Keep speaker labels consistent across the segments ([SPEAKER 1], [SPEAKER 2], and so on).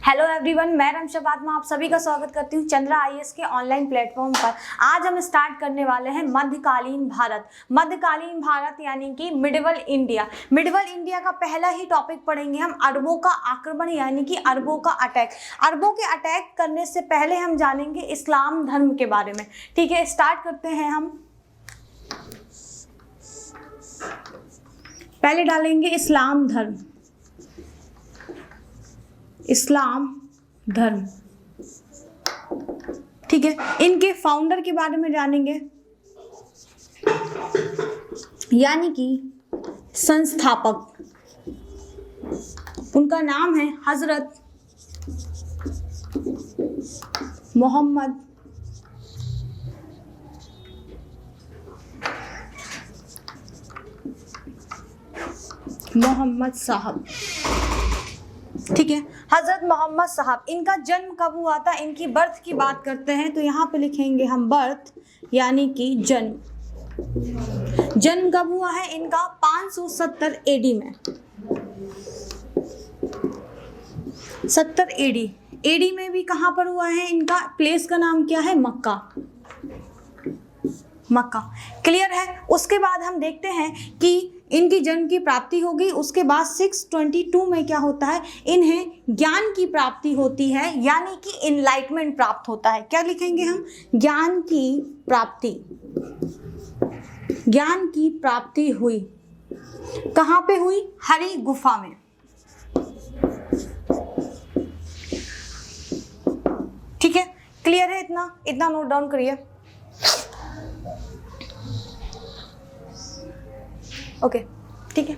[SPEAKER 1] Hello everyone, मैं रमशा फातिमा आप सभी का स्वागत करती हूँ चंद्रा आईएएस के ऑनलाइन प्लेटफॉर्म पर। आज हम स्टार्ट करने वाले हैं मध्यकालीन भारत। मध्यकालीन भारत यानी कि मिडिवल इंडिया। मिडिवल इंडिया का पहला ही टॉपिक पढ़ेंगे हम, अरबों का आक्रमण यानी कि अरबों का अटैक। अरबों के अटैक करने से पहले हम जानेंगे इस्लाम धर्म के बारे में। ठीक है, स्टार्ट करते हैं हम। पहले डालेंगे इस्लाम धर्म। इस्लाम धर्म, ठीक है। इनके फाउंडर के बारे में जानेंगे यानी कि संस्थापक। उनका नाम है हजरत मोहम्मद साहब। ठीक है, हजरत मोहम्मद साहब। इनका जन्म कब हुआ था, इनकी बर्थ की बात करते हैं तो यहाँ पे लिखेंगे हम बर्थ यानी कि जन्म। जन्म कब हुआ है इनका 570 एडी में। 70 एडी। एडी में भी कहाँ पर हुआ है इनका, प्लेस का नाम क्या है, मक्का। मक्का, क्लियर है। उसके बाद हम देखते हैं कि इनकी जन्म की प्राप्ति हो गई। उसके बाद 622 में क्या होता है, इन्हें ज्ञान की प्राप्ति होती है यानी कि इनलाइटमेंट प्राप्त होता है। क्या लिखेंगे हम, ज्ञान की प्राप्ति। ज्ञान की प्राप्ति हुई। कहाँ पे हुई, हरि गुफा में। ठीक है, क्लियर है। इतना नोट डाउन करिए। ओके, ठीक है।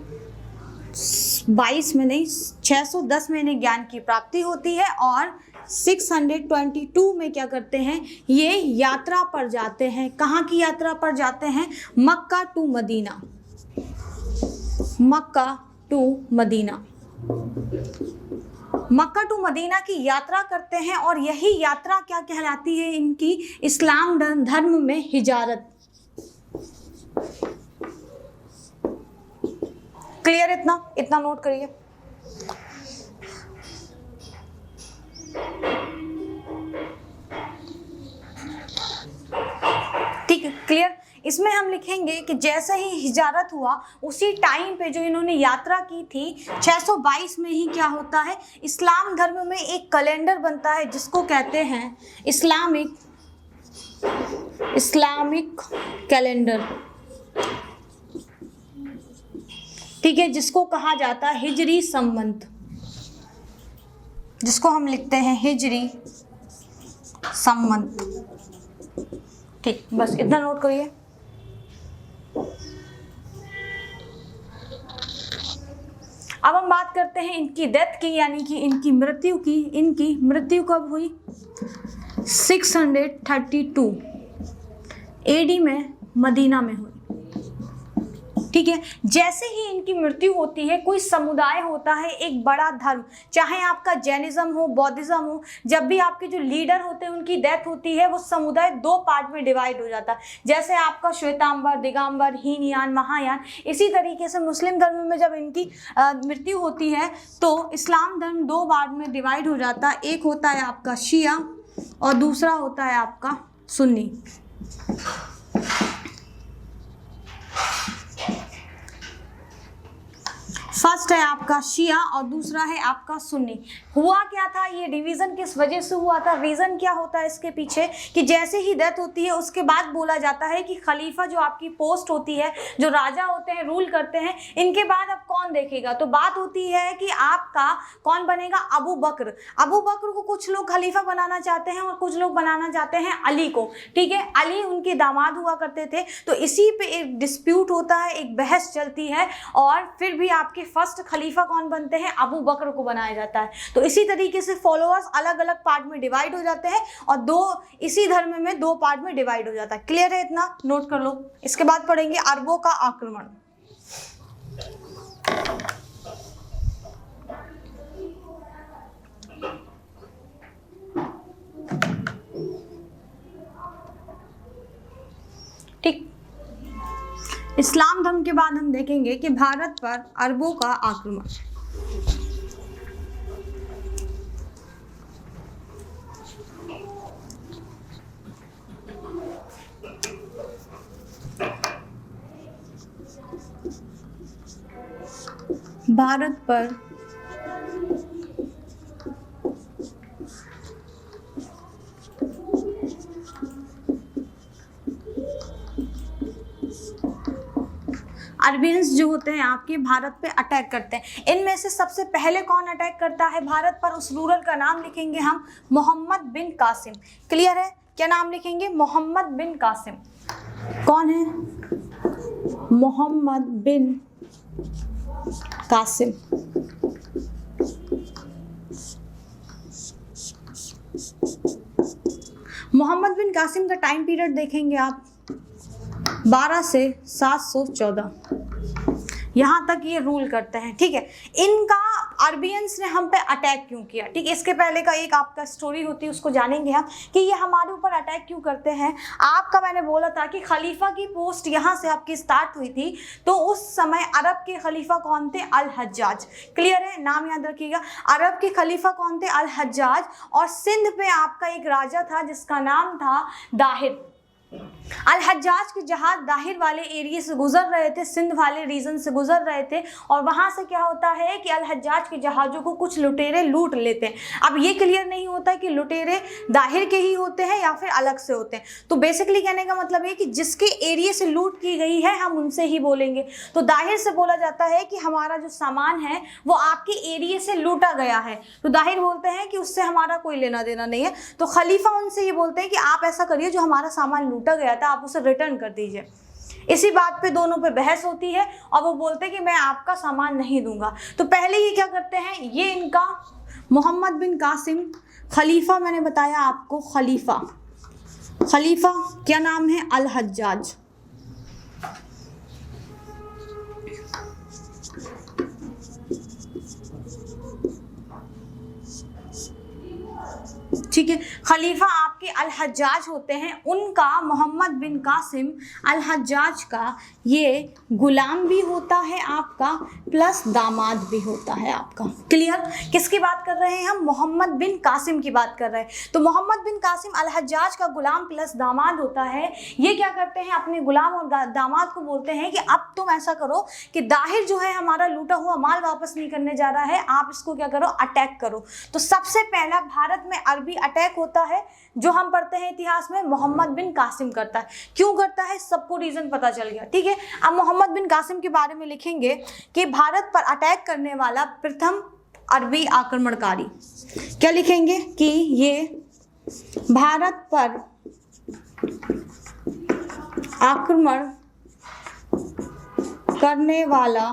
[SPEAKER 1] 22 में नहीं, 610 में इन्हें ज्ञान की प्राप्ति होती है और 622 में क्या करते हैं, ये यात्रा पर जाते हैं। कहाँ की यात्रा पर जाते हैं, Mecca to Medina. Mecca to Medina. Mecca to Medina की यात्रा करते हैं और यही यात्रा क्या कहलाती है इनकी, इस्लाम धर्म में हिजारत। क्लियर, इतना नोट करिए। ठीक है, क्लियर। इसमें हम लिखेंगे कि जैसे ही हिजारत हुआ उसी टाइम पे जो इन्होंने यात्रा की थी 622 में ही क्या होता है, इस्लाम धर्म में एक कैलेंडर बनता है जिसको कहते हैं इस्लामिक कैलेंडर। ठीक है, जिसको कहा जाता है हिजरी संवत, जिसको हम लिखते हैं हिजरी संवत। ठीक, बस इतना नोट करिए। अब हम बात करते हैं इनकी डेथ की यानी कि इनकी मृत्यु की। इनकी मृत्यु कब हुई, 632 एडी में मदीना में हुई। ठीक है, जैसे ही इनकी मृत्यु होती है, कोई समुदाय होता है, एक बड़ा धर्म, चाहे आपका जैनिज्म हो, बौद्धिज्म हो, जब भी आपके जो लीडर होते हैं उनकी डेथ होती है, वो समुदाय 2 पार्ट में डिवाइड हो जाता है। जैसे आपका श्वेतांबर, दिगंबर, हीनयान, महायान। इसी तरीके से मुस्लिम धर्म में जब इनकी मृत्यु होती है तो इस्लाम धर्म 2 पार्ट में डिवाइड हो जाता है। एक होता है आपका शिया और दूसरा होता है आपका सुन्नी। फर्स्ट है आपका शिया और दूसरा है आपका सुन्नी। हुआ क्या था, ये डिवीजन किस वजह से हुआ था, रीजन क्या होता है इसके पीछे, कि जैसे ही डेथ होती है उसके बाद बोला जाता है कि खलीफा जो आपकी पोस्ट होती है, जो राजा होते हैं, रूल करते हैं, इनके बाद अब कौन देखेगा। तो बात होती है कि आपका कौन बनेगा, अबू बकर। अबू बकर को कुछ लोग खलीफा बनाना चाहते हैं और कुछ लोग बनाना चाहते हैं अली को। ठीक है, अली उनके दामाद हुआ करते थे। तो इसी पे एक डिस्प्यूट होता है, एक बहस चलती है और फिर भी आपके फर्स्ट खलीफा कौन बनते हैं, अबू बकर को बनाया जाता है। तो इसी तरीके से फॉलोअर्स अलग अलग पार्ट में डिवाइड हो जाते हैं और इसी धर्म में 2 पार्ट में डिवाइड हो जाता है। क्लियर है, इतना नोट कर लो। इसके बाद पढ़ेंगे अरबों का आक्रमण। ठीक, इस्लाम धर्म के बाद हम देखेंगे कि भारत पर अरबों का आक्रमण। भारत पर अरबियंस जो होते हैं आपके भारत पे अटैक करते हैं। इनमें से सबसे पहले कौन अटैक करता है भारत पर? उस रूलर का नाम लिखेंगे हम मोहम्मद बिन कासिम। क्लियर है? क्या नाम लिखेंगे? मोहम्मद बिन कासिम। कौन है? मोहम्मद बिन कासिम। मोहम्मद बिन कासिम का टाइम पीरियड देखेंगे आप 12 से 714, यहाँ तक ये रूल करते हैं। ठीक है, इनका अरबियंस ने हम पे अटैक क्यों किया? ठीक है, इसके पहले का एक आपका स्टोरी होती है, उसको जानेंगे हम कि ये हमारे ऊपर अटैक क्यों करते हैं। आपका मैंने बोला था कि खलीफा की पोस्ट यहाँ से आपकी स्टार्ट हुई थी, तो उस समय अरब के खलीफा कौन थे? अल हज्जाज। क्लियर है? नाम याद रखिएगा। अरब के खलीफा कौन थे? अल हज्जाज। और सिंध पे आपका एक राजा था जिसका नाम था दाहिर। अल हज्जाज के जहाज दाहिर वाले एरिया से गुजर रहे थे, सिंध वाले रीजन से गुजर रहे थे, और वहां से क्या होता है कि अल हज्जाज के जहाजों को कुछ लुटेरे लूट लेते हैं। अब ये क्लियर नहीं होता कि लुटेरे दाहिर के ही होते हैं या फिर अलग से होते हैं। तो बेसिकली कहने का मतलब ये कि जिसके एरिया से लूट की गई है हम उनसे ही बोलेंगे। तो दाहिर से बोला जाता है कि हमारा जो सामान है वो आपके एरिया से लूटा गया है, तो दाहिर बोलते हैं कि उससे हमारा कोई लेना देना नहीं है। तो खलीफा उनसे ये बोलते हैं कि आप ऐसा करिए, जो हमारा सामान लूटा गया था आप उसे रिटर्न कर दीजिए। इसी बात पे दोनों पे बहस होती है और वो बोलते हैं कि मैं आपका सामान नहीं दूंगा। तो पहले ये क्या करते हैं, ये इनका मोहम्मद बिन कासिम खलीफा, मैंने बताया आपको खलीफा क्या नाम है? अल हज्जाज। ठीक है, खलीफा आपके अल हज्जाज होते हैं। उनका मोहम्मद बिन कासिम अल हज्जाज का ये गुलाम भी होता है आपका, प्लस दामाद भी होता है आपका। क्लियर? किसकी बात कर रहे हैं हम? मोहम्मद बिन कासिम की बात कर रहे हैं। तो मोहम्मद बिन कासिम अल हज्जाज का गुलाम प्लस दामाद होता है। ये क्या करते हैं, अपने गुलाम और दामाद को बोलते हैं कि अब तुम ऐसा करो कि दाहिर जो है हमारा लूटा हुआ माल वापस नहीं करने जा रहा है, आप इसको क्या करो, अटैक करो। तो सबसे पहला भारत में अरबी अटैक होता है, जो हम पढ़ते हैं इतिहास में, मोहम्मद बिन कासिम करता है। क्यों करता है? सबको रीजन पता चल गया। ठीक है, अब मोहम्मद बिन कासिम के बारे में लिखेंगे कि भारत पर अटैक करने वाला प्रथम अरबी आक्रमणकारी। क्या लिखेंगे कि ये भारत पर आक्रमण करने वाला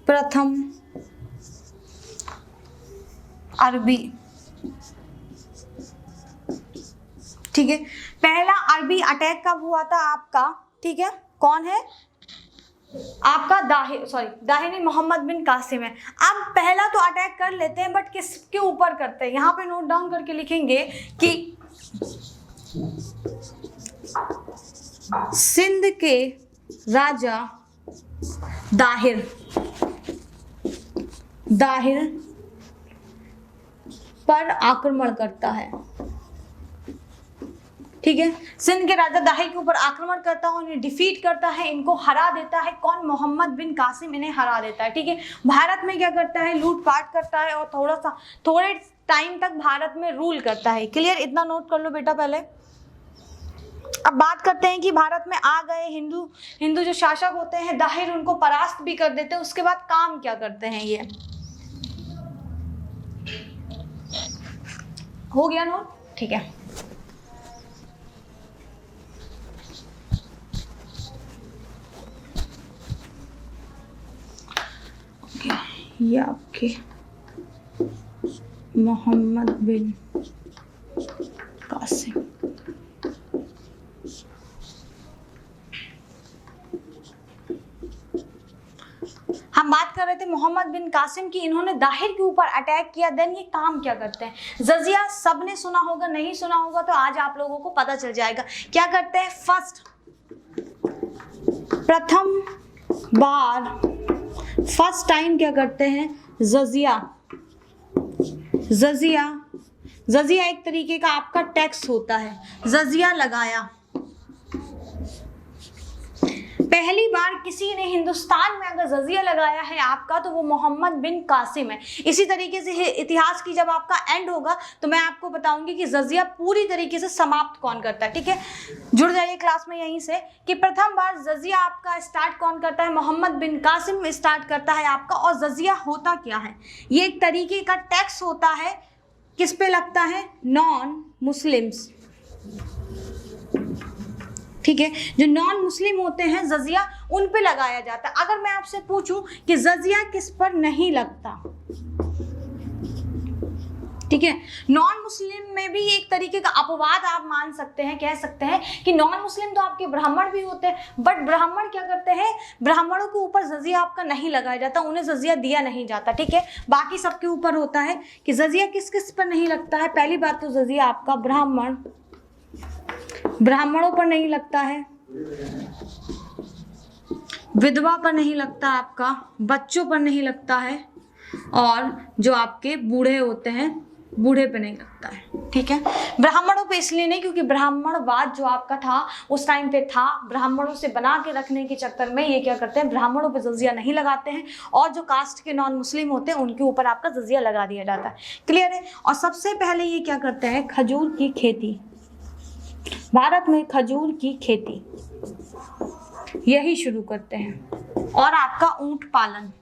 [SPEAKER 1] प्रथम अरबी। ठीक है, पहला अरबी अटैक कब हुआ था आपका? ठीक है, कौन है आपका? दाहिर नहीं, मोहम्मद बिन कासिम है। अब पहला तो अटैक कर लेते हैं, बट किसके ऊपर करते हैं? यहाँ पे नोट डाउन करके लिखेंगे कि सिंध के राजा दाहिर पर आक्रमण करता है। ठीक है, सिंध के राजा दाहिर के ऊपर आक्रमण करता है, उन्हें डिफीट करता है, इनको हरा देता है। कौन? मोहम्मद बिन कासिम इन्हें हरा देता है। ठीक है, भारत में क्या करता है, लूटपाट करता है और थोड़े टाइम तक भारत में रूल करता है। क्लियर? इतना नोट कर लो बेटा पहले। अब बात करते हैं कि भारत में आ गए हिंदू जो शासक होते हैं दाहिर, उनको परास्त भी कर देते हैं। उसके बाद काम क्या करते हैं? ये हो गया नोट? ठीक है, ये आपके मोहम्मद बिन कासिम। हम बात कर रहे थे मोहम्मद बिन कासिम की, इन्होंने दाहिर के ऊपर अटैक किया। देन ये काम क्या करते हैं? जजिया सबने सुना होगा, नहीं सुना होगा तो आज आप लोगों को पता चल जाएगा। क्या करते हैं? फर्स्ट टाइम क्या करते हैं? जजिया एक तरीके का आपका टैक्स होता है, जजिया लगाया। पहली बार किसी ने हिंदुस्तान में अगर जजिया लगाया है आपका तो वो मोहम्मद बिन कासिम है। इसी तरीके से इतिहास की जब आपका एंड होगा तो मैं आपको बताऊंगी कि जजिया पूरी तरीके से समाप्त कौन करता है। ठीक है, जुड़ जाइए क्लास में यहीं से कि प्रथम बार जजिया आपका स्टार्ट कौन करता है, मोहम्मद बिन कासिम स्टार्ट करता है आपका। और जजिया होता क्या है, ये एक तरीके का टैक्स होता है, किस पे लगता है, नॉन मुस्लिम्स। ठीक है, जो नॉन मुस्लिम होते हैं जजिया उन पे लगाया जाता है। अगर मैं आपसे पूछूं कि जजिया किस पर नहीं लगता, ठीक है, नॉन मुस्लिम में भी एक तरीके का अपवाद आप मान सकते हैं, कह सकते हैं कि नॉन मुस्लिम तो आपके ब्राह्मण भी होते हैं, बट ब्राह्मण क्या करते हैं, ब्राह्मणों के ऊपर जजिया आपका नहीं लगाया जाता, उन्हें जजिया दिया नहीं जाता। ठीक है, बाकी सबके ऊपर होता है कि जजिया किस किस पर नहीं लगता है। पहली बात तो जजिया आपका ब्राह्मणों पर नहीं लगता है, विधवा पर नहीं लगता, आपका बच्चों पर नहीं लगता है, और जो आपके बूढ़े होते हैं बूढ़े पे नहीं लगता है। ठीक है, ब्राह्मणों पे इसलिए नहीं क्योंकि ब्राह्मणवाद जो आपका था उस टाइम पे था, ब्राह्मणों से बना के रखने के चक्कर में ये क्या करते हैं, ब्राह्मणों पे जजिया नहीं लगाते हैं, और जो कास्ट के नॉन मुस्लिम होते हैं उनके ऊपर आपका जजिया लगा दिया जाता है। क्लियर है। और सबसे पहले ये क्या करते हैं, खजूर की खेती, भारत में खजूर की खेती यही शुरू करते हैं, और आपका ऊंट पालन।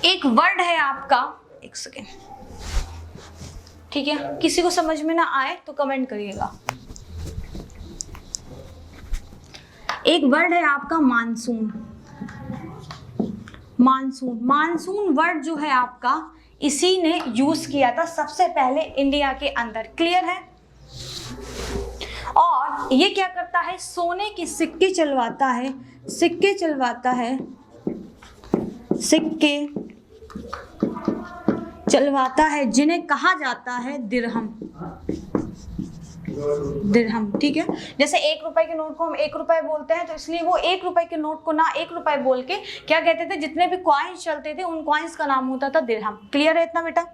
[SPEAKER 1] एक वर्ड है आपका, एक सेकेंड, ठीक है, किसी को समझ में ना आए तो कमेंट करिएगा। एक वर्ड है आपका मानसून। मानसून वर्ड जो है आपका इसी ने यूज किया था सबसे पहले इंडिया के अंदर। क्लियर है। और ये क्या करता है, सोने के सिक्के चलवाता है, सिक्के चलवाता है जिन्हें कहा जाता है दिरहम। ठीक है, जैसे 1 रुपए के नोट को हम 1 रुपए बोलते हैं तो इसलिए वो 1 रुपए के नोट को ना 1 रुपए बोल के क्या कहते थे, जितने भी कॉइन्स चलते थे उन कॉइन्स का नाम होता था दिरहम। क्लियर है इतना बेटा।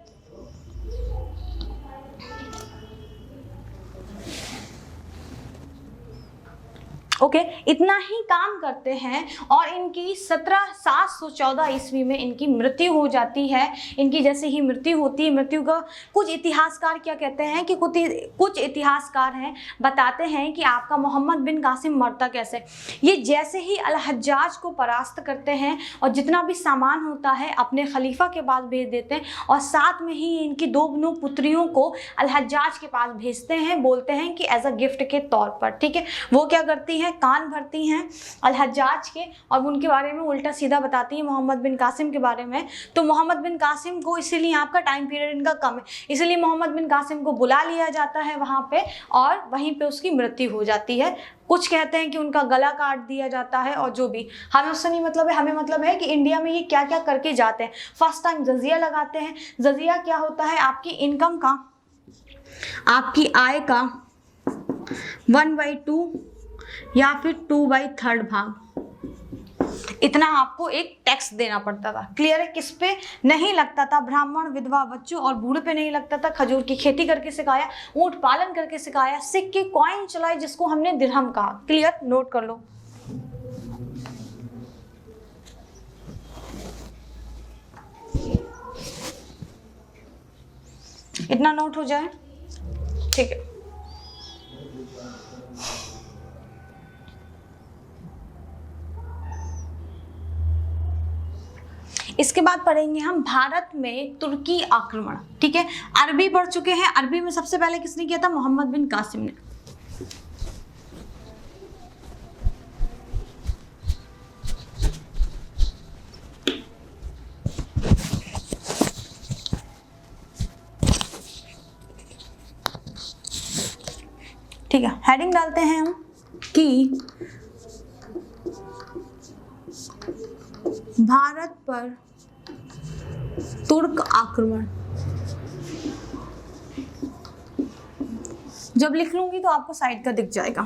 [SPEAKER 1] ओके, इतना ही काम करते हैं और इनकी 1714 ईस्वी में इनकी मृत्यु हो जाती है। इनकी जैसे ही मृत्यु होती है, मृत्यु का कुछ इतिहासकार क्या कहते हैं कि कुछ इतिहासकार हैं बताते हैं कि आपका मोहम्मद बिन कासिम मरता कैसे। ये जैसे ही अल हज्जाज को परास्त करते हैं और जितना भी सामान होता है अपने खलीफा के पास भेज देते हैं, और साथ में ही इनकी 2 पुत्रियों को अल हज्जाज के पास भेजते हैं, बोलते हैं कि एज अ गिफ्ट के तौर पर। ठीक है, वो क्या करती हैं, कान भरती हैं अल हज्जाज के और उनके बारे में उल्टा सीधा बताती हैं मोहम्मद बिन कासिम के बारे में। तो मोहम्मद बिन कासिम को, इसीलिए आपका टाइम पीरियड इनका कम है, इसलिए मोहम्मद बिन कासिम को बुला लिया जाता है वहां पे और वहीं पे उसकी मृत्यु हो जाती है। कुछ कहते हैं कि उनका गला काट दिया जाता है, और जो भी, हमें उससे नहीं मतलब है, हमें मतलब है कि इंडिया में ये क्या क्या करके जाते हैं। फर्स्ट टाइम जजिया लगाते हैं। जजिया क्या होता है, आपकी इनकम का, आपकी आय का 1/2 या फिर 2/3 भाग, इतना आपको एक टैक्स देना पड़ता था। क्लियर है। किस पे नहीं लगता था, ब्राह्मण, विधवा, बच्चों और बूढ़े पे नहीं लगता था। खजूर की खेती करके सिखाया, ऊंट पालन करके सिखाया, सिक्के कॉइन चलाए जिसको हमने दिरहम कहा। क्लियर, नोट कर लो। इतना नोट हो जाए, ठीक है। इसके बाद पढ़ेंगे हम भारत में तुर्की आक्रमण। ठीक है, अरबी पढ़ चुके हैं। अरबी में सबसे पहले किसने किया था, मोहम्मद बिन कासिम ने। ठीक है, हेडिंग डालते हैं हम कि भारत पर तुर्क आक्रमण। जब लिख लूंगी तो आपको साइड का दिख जाएगा।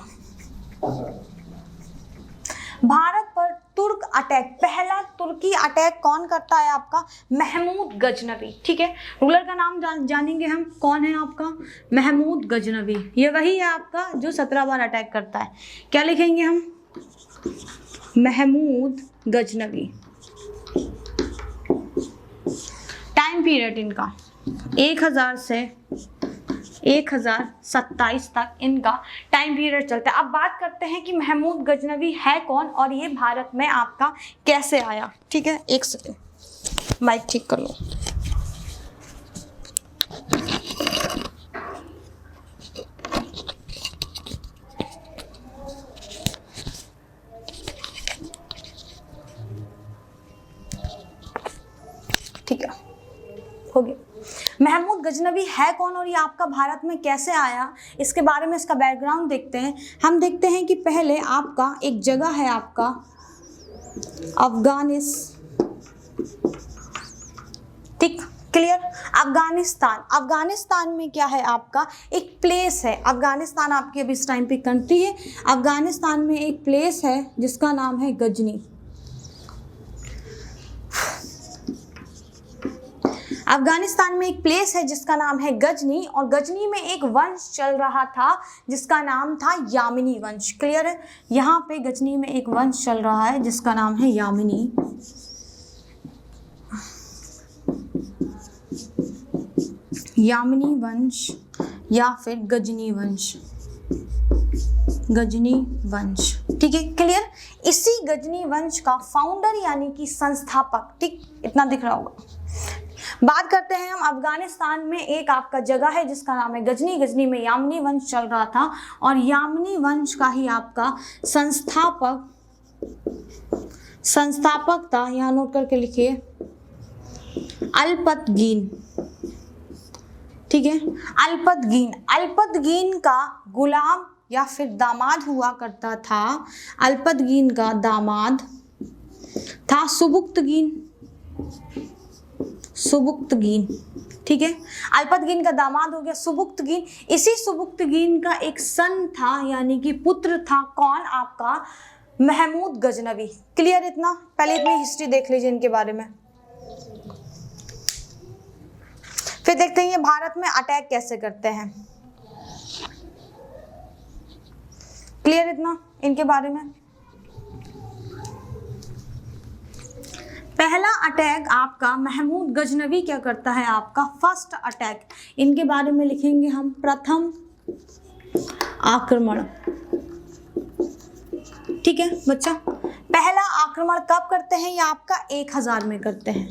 [SPEAKER 1] भारत पर तुर्क अटैक, पहला तुर्की अटैक कौन करता है आपका? महमूद गजनवी। ठीक है, रूलर का नाम जानेंगे हम, कौन है आपका? महमूद गजनवी। ये वही है आपका जो 17 बार अटैक करता है। क्या लिखेंगे हम? महमूद गजनवी। टाइम पीरियड इनका 1000 से 1027 तक इनका टाइम पीरियड चलता है। अब बात करते हैं कि महमूद गजनवी है कौन और ये भारत में आपका कैसे आया। ठीक है, एक सेकंड माइक ठीक कर लो। ठीक है, हो गया। महमूद गजनवी है कौन और ये आपका भारत में कैसे आया, इसके बारे में इसका बैकग्राउंड देखते हैं। हम देखते हैं कि पहले आपका एक जगह है आपका ठीक, क्लियर? अफगानिस्तान। अफगानिस्तान में क्या है आपका? एक प्लेस है। अफगानिस्तान आपकी अभी इस टाइम पे कंट्री है। अफगानिस्तान में एक प्लेस है जिसका नाम है गजनी। अफगानिस्तान में एक प्लेस है जिसका नाम है गजनी, और गजनी में एक वंश चल रहा था जिसका नाम था यामिनी वंश। क्लियर है? यहाँ पे गजनी में एक वंश चल रहा है जिसका नाम है यामिनी। यामिनी वंश या फिर गजनी वंश। गजनी वंश, ठीक है, क्लियर? इसी गजनी वंश का फाउंडर यानी कि संस्थापक, ठीक, इतना दिख रहा होगा। बात करते हैं हम अफगानिस्तान में एक आपका जगह है जिसका नाम है गजनी। गजनी में यामिनी वंश चल रहा था और यामिनी वंश का ही आपका संस्थापक था, यहाँ नोट करके लिखिए, अल्पतगीन। ठीक है, अल्पतगीन। अल्पतगीन का गुलाम या फिर दामाद हुआ करता था। अल्पतगीन का दामाद था सुबुक्तगीन। सुबुक्तगीन, ठीक है, अल्पतगीन का दामाद हो गया सुबुक्तगीन। इसी सुबुक्तगीन का एक सन था यानी कि पुत्र था, कौन? आपका महमूद गजनवी। क्लियर? इतना पहले इतनी हिस्ट्री देख लीजिए इनके बारे में, फिर देखते हैं ये भारत में अटैक कैसे करते हैं। क्लियर इतना इनके बारे में? पहला अटैक आपका महमूद गजनवी क्या करता है? आपका फर्स्ट अटैक, इनके बारे में लिखेंगे हम, प्रथम आक्रमण। ठीक है बच्चा, पहला आक्रमण कब करते हैं? ये आपका 1000 में करते हैं।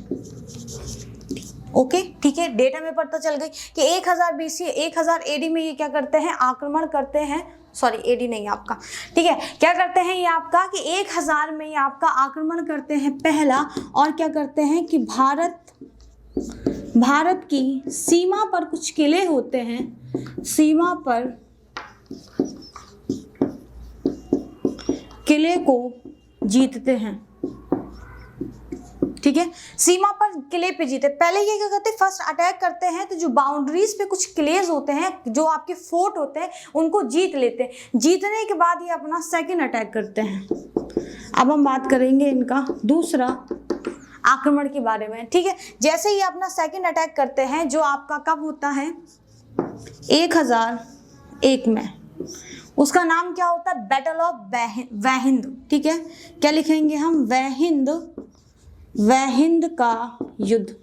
[SPEAKER 1] ओके, ठीक है, डेटा में पता चल गई कि 1000 BC 1000 AD में ये क्या करते हैं? आक्रमण करते हैं। सॉरी, AD नहीं आपका, ठीक है, क्या करते हैं ये आपका कि 1000 में ये आपका आक्रमण करते हैं पहला, और क्या करते हैं कि भारत की सीमा पर कुछ किले होते हैं, सीमा पर किले को जीतते हैं। ठीक है, सीमा पर किले पे जीते। पहले ये क्या करते हैं? फर्स्ट अटैक करते हैं तो जो बाउंड्रीज पे कुछ किलेज होते हैं, जो आपके फोर्ट होते हैं, उनको जीत लेते हैं। जीतने के बाद ये अपना सेकंड अटैक करते हैं। अब हम बात करेंगे इनका दूसरा आक्रमण के बारे में। ठीक है, जैसे ही अपना सेकंड अटैक करते हैं, जो आपका कब होता है? 1001 में। उसका नाम क्या होता है? Battle of Waihind. ठीक है, क्या लिखेंगे हम? वहिंद का युद्ध।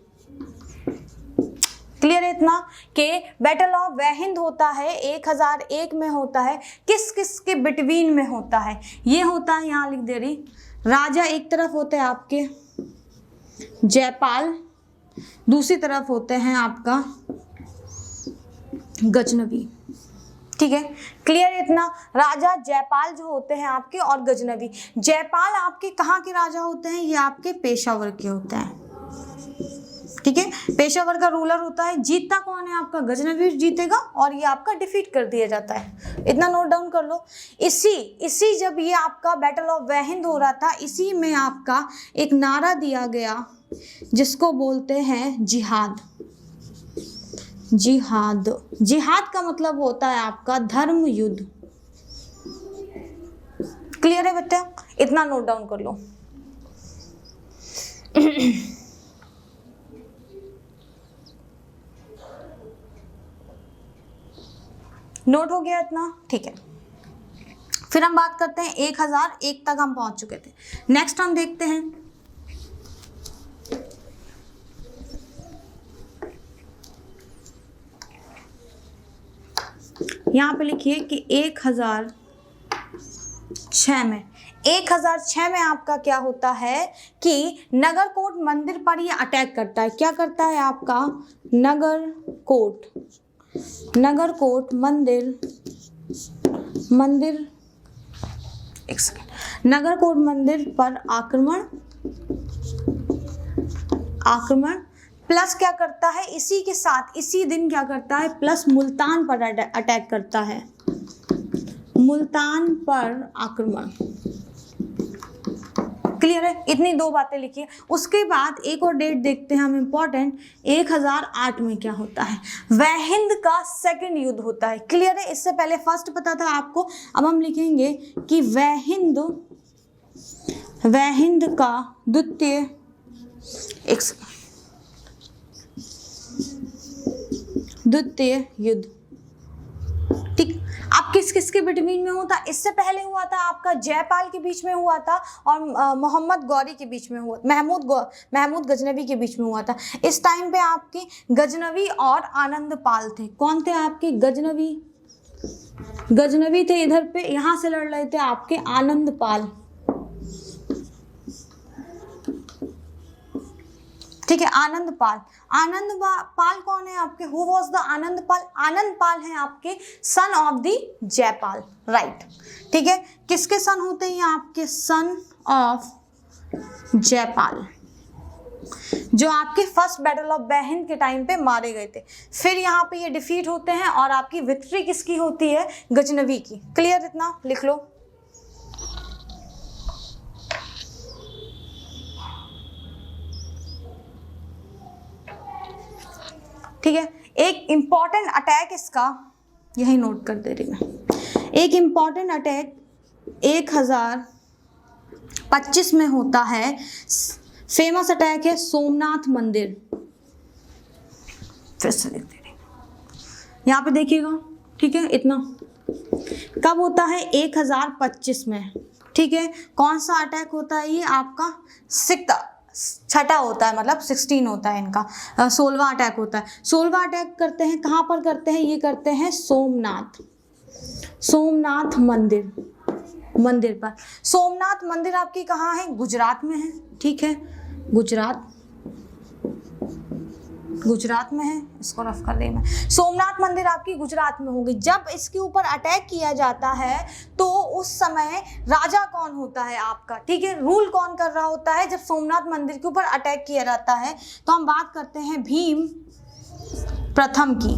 [SPEAKER 1] क्लियर है इतना कि बैटल ऑफ वहिंद होता है 1001 में होता है। किस किस के बिटवीन में होता है? ये होता है, यहाँ लिख दे रही, राजा एक तरफ होते हैं आपके जयपाल, दूसरी तरफ होते हैं आपका गजनवी। ठीक है, क्लियर इतना? राजा जयपाल जो होते हैं आपके और गजनवी। जयपाल आपके कहाँ के राजा होते हैं? ये आपके पेशावर के होते हैं। ठीक है, पेशावर का रूलर होता है। जीतता कौन है? आपका गजनवी जीतेगा और ये आपका डिफीट कर दिया जाता है। इतना नोट डाउन कर लो। इसी जब ये आपका बैटल ऑफ वहिंद हो रहा था, इसी में आपका एक नारा दिया गया जिसको बोलते हैं जिहाद। जिहाद, जिहाद का मतलब होता है आपका धर्म युद्ध। क्लियर है बेटा? इतना नोट डाउन कर लो। नोट हो गया इतना? ठीक है। फिर हम बात करते हैं 1001 तक हम पहुंच चुके थे। नेक्स्ट हम देखते हैं यहाँ पे लिखिए कि 1006 में 1006 में आपका क्या होता है कि नगरकोट मंदिर पर ये अटैक करता है। क्या करता है आपका? नगरकोट मंदिर एक सेकंड, नगरकोट मंदिर पर आक्रमण प्लस क्या करता है इसी के साथ इसी दिन क्या करता है प्लस मुल्तान पर अटैक करता है। मुल्तान पर आक्रमण। क्लियर है? इतनी दो बातें लिखिए। उसके बाद एक और डेट देखते हैं हम इम्पोर्टेंट। 1008 में क्या होता है? वहिंद का सेकंड युद्ध होता है। क्लियर है? इससे पहले फर्स्ट पता था आपको। अब हम लिखेंगे कि वहिंद का द्वितीय युद्ध। ठीक। अब किस किस के बिटवीन में होता? इससे पहले हुआ था आपका जयपाल के बीच में हुआ था और मोहम्मद गौरी के बीच में हुआ, महमूद गजनवी के बीच में हुआ था। इस टाइम पे आपके गजनवी और आनंदपाल थे। कौन थे आपके? गजनवी थे इधर पे, यहां से लड़ रहे थे आपके आनंदपाल। ठीक है, आनंदपाल कौन है आपके? Who was the Anandpal? Anandpal है आपके son of the Jaipal, right. ठीक है, किसके सन होते हैं आपके? सन ऑफ जयपाल, जो आपके फर्स्ट बैटल ऑफ वहिंद के टाइम पे मारे गए थे। फिर यहाँ पे ये डिफीट होते हैं और आपकी विक्ट्री किसकी होती है? गजनवी की। क्लियर? इतना लिख लो। ठीक है, एक इंपॉर्टेंट अटैक इसका यही नोट कर दे रही मैं। एक इंपॉर्टेंट अटैक 1025 में होता है। फेमस अटैक है सोमनाथ मंदिर। फिर से लिख दे रही यहाँ पे देखिएगा। ठीक है, इतना कब होता है? 1025 में। ठीक है, कौन सा अटैक होता है? ये आपका छठा होता है, मतलब 16 होता है इनका। 16वां अटैक होता है। 16वां अटैक करते हैं, कहाँ पर करते हैं? ये करते हैं सोमनाथ मंदिर पर। सोमनाथ मंदिर आपकी कहाँ है? गुजरात में है। ठीक है, गुजरात में है। इसको रफ कर दें मैं। सोमनाथ मंदिर आपकी गुजरात में होगी। जब इसके ऊपर अटैक किया जाता है तो उस समय राजा कौन होता है आपका? ठीक है, रूल कौन कर रहा होता है जब सोमनाथ मंदिर के ऊपर अटैक किया जाता है? तो हम बात करते हैं भीम प्रथम की।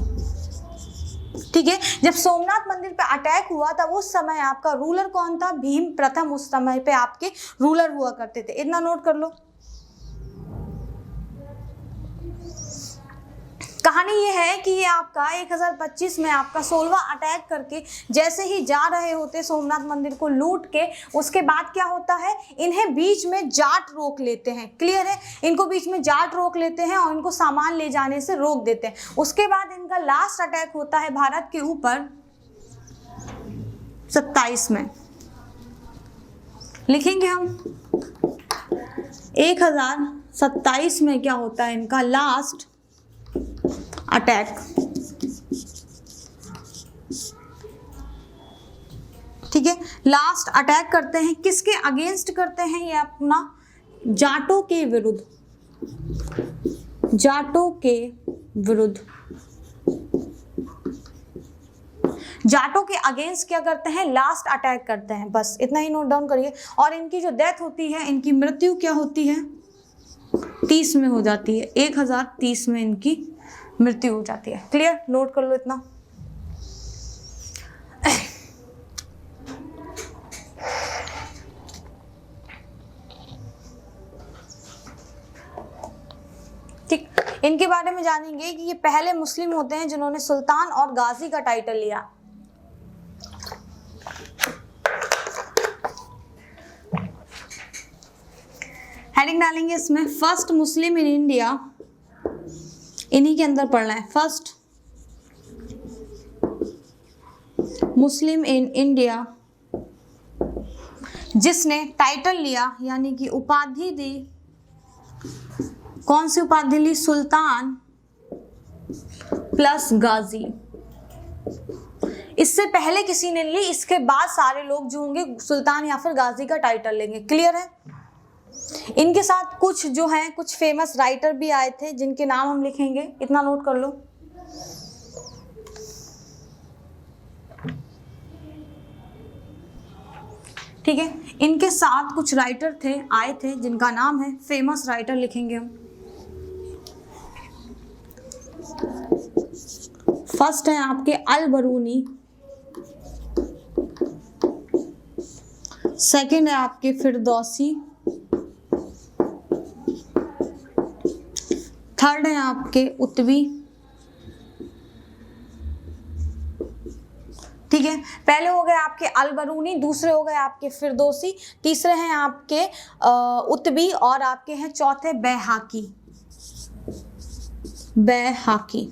[SPEAKER 1] ठीक है, जब सोमनाथ मंदिर पे अटैक हुआ था उस समय आपका रूलर कौन था? भीम प्रथम उस समय पे आपके रूलर हुआ करते थे। इतना नोट कर लो। कहानी ये है कि ये आपका 1025 में आपका 16वां अटैक करके जैसे ही जा रहे होते सोमनाथ मंदिर को लूट के, उसके बाद क्या होता है? इन्हें बीच में जाट रोक लेते हैं। क्लियर है? इनको बीच में जाट रोक लेते हैं और इनको सामान ले जाने से रोक देते हैं। उसके बाद इनका लास्ट अटैक होता है भारत के ऊपर 27 में। लिखेंगे हम 1027 में क्या होता है इनका लास्ट अटैक। ठीक है, लास्ट अटैक करते हैं। किसके अगेंस्ट करते हैं? ये अपना जाटों के विरुद्ध। जाटों के अगेंस्ट क्या करते हैं? लास्ट अटैक करते हैं। बस इतना ही नोट डाउन करिए। और इनकी जो डेथ होती है, इनकी मृत्यु क्या होती है? 30 में हो जाती है। 1030 में इनकी मृत्यु हो जाती है। क्लियर? नोट कर लो इतना। ठीक, इनके बारे में जानेंगे कि ये पहले मुस्लिम होते हैं जिन्होंने सुल्तान और गाजी का टाइटल लिया। हेडिंग डालेंगे इसमें फर्स्ट मुस्लिम इन इंडिया, इन्हीं के अंदर पढ़ना है, फर्स्ट मुस्लिम इन इंडिया जिसने टाइटल लिया यानी कि उपाधि दी, कौन सी उपाधि ली, सुल्तान प्लस गाजी। इससे पहले किसी ने ली, इसके बाद सारे लोग जो होंगे सुल्तान या फिर गाजी का टाइटल लेंगे। क्लियर है? इनके साथ कुछ जो हैं कुछ फेमस राइटर भी आए थे जिनके नाम हम लिखेंगे, इतना नोट कर लो। ठीक है, इनके साथ कुछ राइटर थे आए थे जिनका नाम है, फेमस राइटर लिखेंगे हम। फर्स्ट है आपके अल बरूनी, सेकंड है आपके फिरदौसी, थर्ड है आपके उतवी। ठीक है, पहले हो गए आपके अल बरूनी, दूसरे हो गए आपके फिरदौसी, तीसरे हैं आपके उतवी और आपके हैं चौथे बैहाकी। बैहाकी।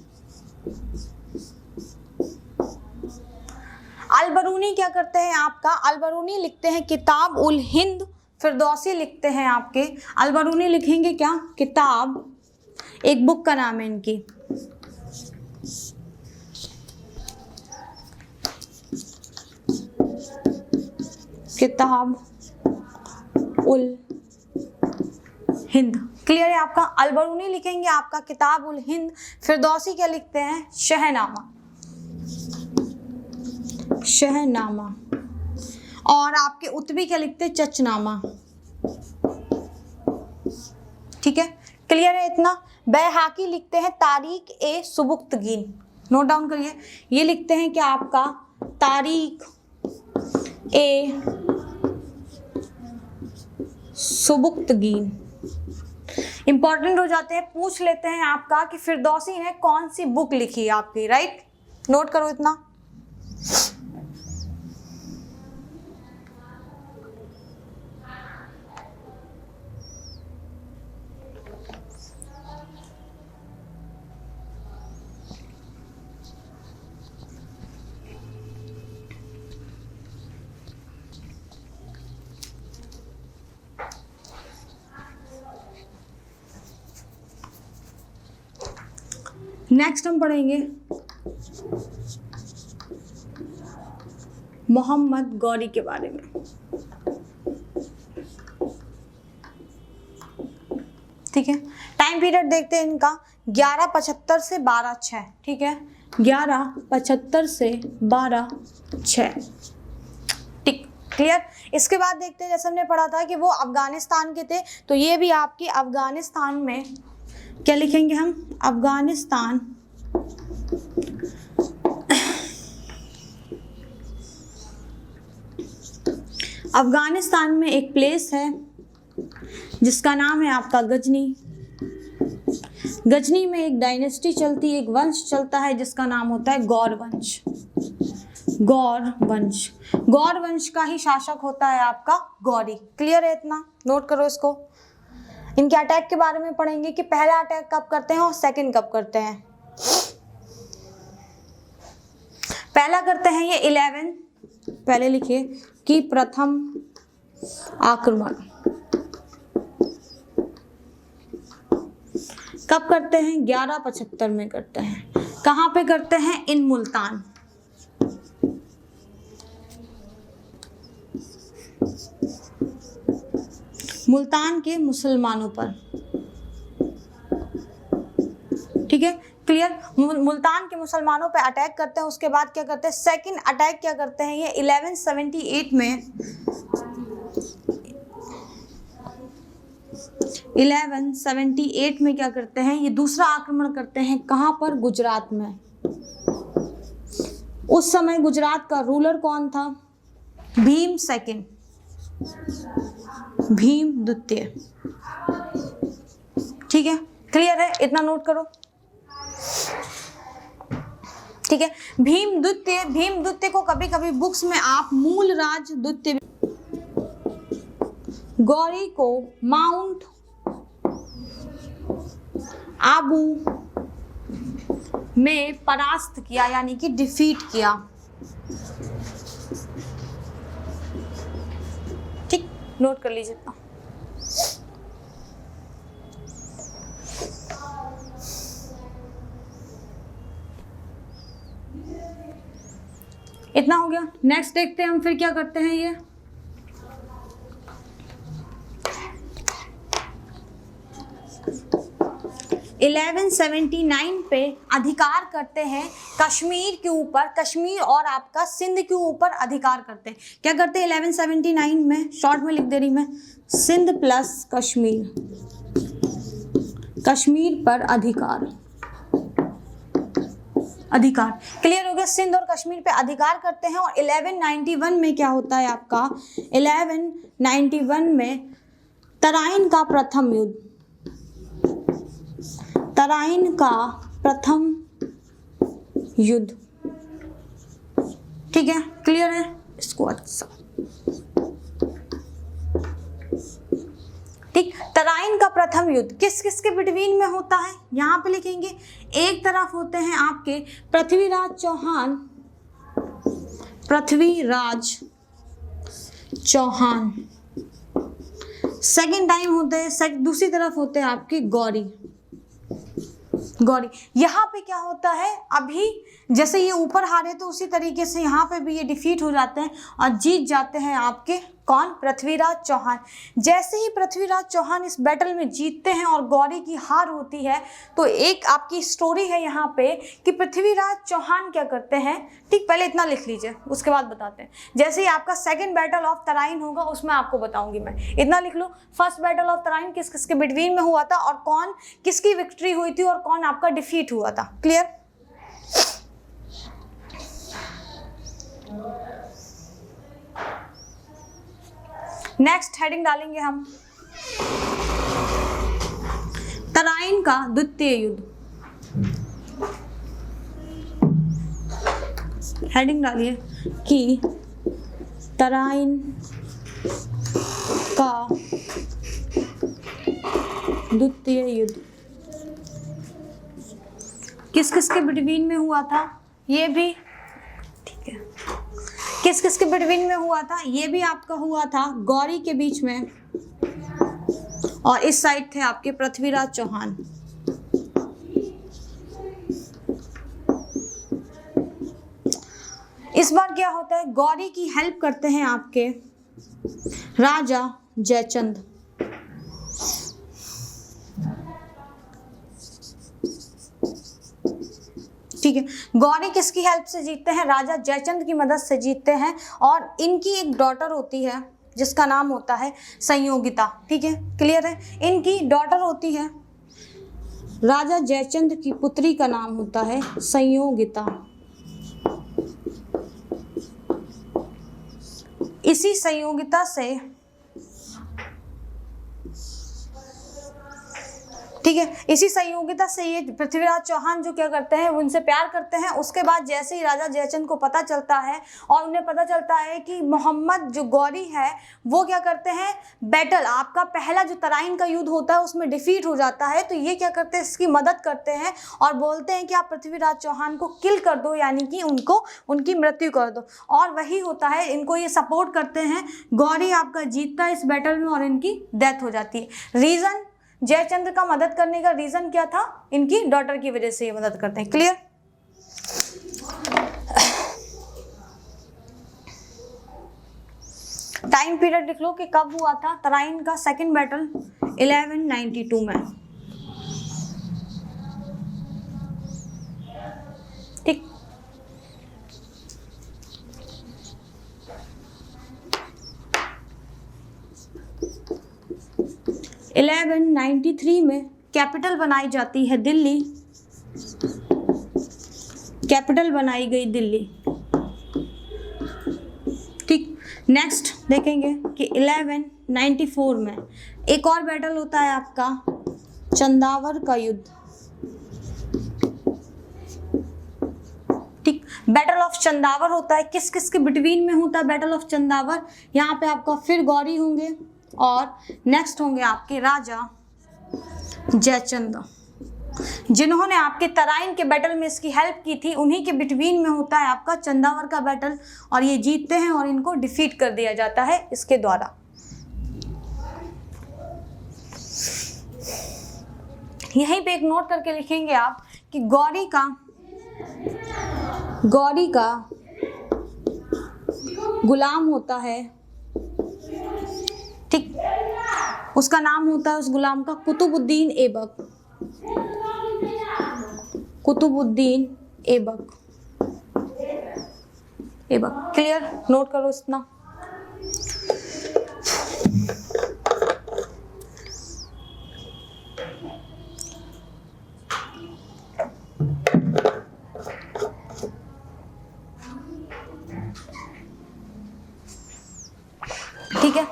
[SPEAKER 1] अल बरूनी क्या करते हैं आपका, अल बरूनी लिखते हैं किताब उल हिंद, फिरदौसी लिखते हैं आपके, अल बरूनी लिखेंगे क्या, किताब, एक बुक का नाम है इनकी, किताब उल हिंद। क्लियर है आपका? अल बरूनी लिखेंगे आपका किताब उल हिंद, फिरदौसी क्या लिखते हैं, शहनामा, शहनामा, और आपके उतवी क्या लिखते हैं, चचनामा। ठीक है, क्लियर है इतना? बैहाकी लिखते हैं तारीख ए सुबुक्तगीन, नोट डाउन करिए, ये लिखते हैं क्या आपका, तारीख ए सुबुक्तगीन। इंपॉर्टेंट हो जाते हैं, पूछ लेते हैं आपका कि फिरदौसी ने कौन सी बुक लिखी आपकी, राइट? नोट करो इतना। नेक्स्ट हम पढ़ेंगे मोहम्मद गौरी के बारे में। ठीक है, टाइम पीरियड देखते हैं इनका 1175 से 1206। ठीक है, 1175 से 1206। ठीक, क्लियर? इसके बाद देखते हैं, जैसे हमने पढ़ा था कि वो अफगानिस्तान के थे, तो ये भी आपके अफगानिस्तान में क्या लिखेंगे हम, अफगानिस्तान, अफगानिस्तान में एक प्लेस है जिसका नाम है आपका गजनी। गजनी में एक डायनेस्टी चलती है, एक वंश चलता है जिसका नाम होता है गौर वंश। गौर वंश, गौर वंश का ही शासक होता है आपका गौरी। क्लियर है इतना? नोट करो इसको। इनके अटैक के बारे में पढ़ेंगे कि पहला अटैक कब करते हैं और सेकंड कब करते हैं। पहला करते हैं ये 11, पहले लिखिए कि प्रथम आक्रमण कब करते हैं, 1175 में करते हैं। कहां पे करते हैं, इन मुल्तान। मुल्तान के मुसलमानों पर। ठीक है, क्लियर? मुल्तान के मुसलमानों पे अटैक करते हैं, उसके बाद क्या करते हैं, सेकंड अटैक क्या करते हैं ये 1178 में, 1178 में क्या करते हैं, ये दूसरा आक्रमण करते हैं। कहां पर, गुजरात में। उस समय गुजरात का रूलर कौन था, भीम सेकंड, भीम द्वितीय। ठीक है, क्लियर है? इतना नोट करो। ठीक है, भीम द्वितीय, भीम द्वितीय को कभी कभी बुक्स में आप मूल राज द्वितीय, गौरी को माउंट आबू में परास्त किया, यानी कि डिफीट किया। ठीक, नोट कर लीजिए। इतना हो गया। नेक्स्ट देखते हैं हम फिर क्या करते हैं। ये इलेवन 79 पे अधिकार करते हैं कश्मीर के ऊपर, कश्मीर और आपका सिंध के ऊपर अधिकार करते हैं। क्या करते हैं 1179 में, शॉर्ट में लिख दे रही मैं, सिंध प्लस कश्मीर, कश्मीर पर अधिकार। अधिकार क्लियर हो गया। सिंध और कश्मीर पे अधिकार करते हैं। और 1191 में क्या होता है आपका, 1191 में तराइन का प्रथम युद्ध, तराइन का प्रथम युद्ध। ठीक है, क्लियर है इसको। अच्छा ठीक, तराइन का प्रथम युद्ध किस किस के बिटवीन में होता है, यहां पे लिखेंगे। एक तरफ होते हैं आपके पृथ्वीराज चौहान, पृथ्वीराज चौहान। सेकेंड टाइम होते हैं, दूसरी तरफ होते हैं आपके गौरी, गौरी। यहाँ पे क्या होता है, अभी जैसे ये ऊपर हारे तो उसी तरीके से यहाँ पे भी ये डिफीट हो जाते हैं और जीत जाते हैं आपके कौन, पृथ्वीराज चौहान। जैसे ही पृथ्वीराज चौहान इस बैटल में जीतते हैं और गौरी की हार होती है, तो एक आपकी स्टोरी है यहाँ पे कि पृथ्वीराज चौहान क्या करते हैं। ठीक, पहले इतना लिख लीजिए, उसके बाद बताते हैं। जैसे ही आपका सेकंड बैटल ऑफ तराइन होगा उसमें आपको बताऊंगी मैं, इतना लिख लो। फर्स्ट बैटल ऑफ तराइन किस किस के बिटवीन में हुआ था और कौन किसकी विक्ट्री हुई थी और कौन आपका डिफीट हुआ था। क्लियर। नेक्स्ट हेडिंग डालेंगे हम, तराइन का द्वितीय युद्ध। हेडिंग डालिए कि तराइन का द्वितीय युद्ध किस किस के बिटवीन में हुआ था, ये भी ठीक है। किस किस के बिटवीन में हुआ था, ये भी आपका हुआ था गौरी के बीच में, और इस साइड थे आपके पृथ्वीराज चौहान। इस बार क्या होता है, गौरी की हेल्प करते हैं आपके राजा जयचंद। ठीक है, गौरी किसकी हेल्प से जीतते हैं, राजा जयचंद की मदद से जीतते हैं। और इनकी एक डॉटर होती है जिसका नाम होता है संयोगिता। ठीक है, क्लियर है। इनकी डॉटर होती है, राजा जयचंद की पुत्री का नाम होता है संयोगिता। इसी संयोगिता से, ठीक है, इसी संयोगिता से ये पृथ्वीराज चौहान जो क्या करते हैं, वो उनसे प्यार करते हैं। उसके बाद जैसे ही राजा जयचंद को पता चलता है और उन्हें पता चलता है कि मोहम्मद जो गौरी है वो क्या करते हैं, बैटल आपका पहला जो तराइन का युद्ध होता है उसमें डिफीट हो जाता है, तो ये क्या करते हैं, इसकी मदद करते हैं और बोलते हैं कि आप पृथ्वीराज चौहान को किल कर दो, यानी कि उनको उनकी मृत्यु कर दो। और वही होता है, इनको ये सपोर्ट करते हैं। गौरी आपका जीतता है इस बैटल में और इनकी डेथ हो जाती है। रीजन, जयचंद्र का मदद करने का रीजन क्या था, इनकी डॉटर की वजह से ये मदद करते हैं। क्लियर। टाइम पीरियड लिख लो कि कब हुआ था तराइन का सेकंड बैटल, 1192 में। ठीक, 1193 में कैपिटल बनाई जाती है दिल्ली, कैपिटल बनाई गई दिल्ली। ठीक, नेक्स्ट देखेंगे कि 1194 में एक और बैटल होता है आपका चंदावर का युद्ध। ठीक, बैटल ऑफ चंदावर होता है, किस किस के बिटवीन में होता है बैटल ऑफ चंदावर, यहाँ पे आपका फिर गौरी होंगे और नेक्स्ट होंगे आपके राजा जयचंद। जिन्होंने आपके तराइन के बैटल में इसकी हेल्प की थी, उन्हीं के बिटवीन में होता है आपका चंदावर का बैटल, और ये जीतते हैं और इनको डिफीट कर दिया जाता है इसके द्वारा। यहीं पे एक नोट करके लिखेंगे आप कि गौरी का गुलाम होता है, ठीक, उसका नाम होता है उस गुलाम का कुतुबुद्दीन ऐबक। कुतुबुद्दीन ऐबक, क्लियर, नोट करो इतना। ठीक है,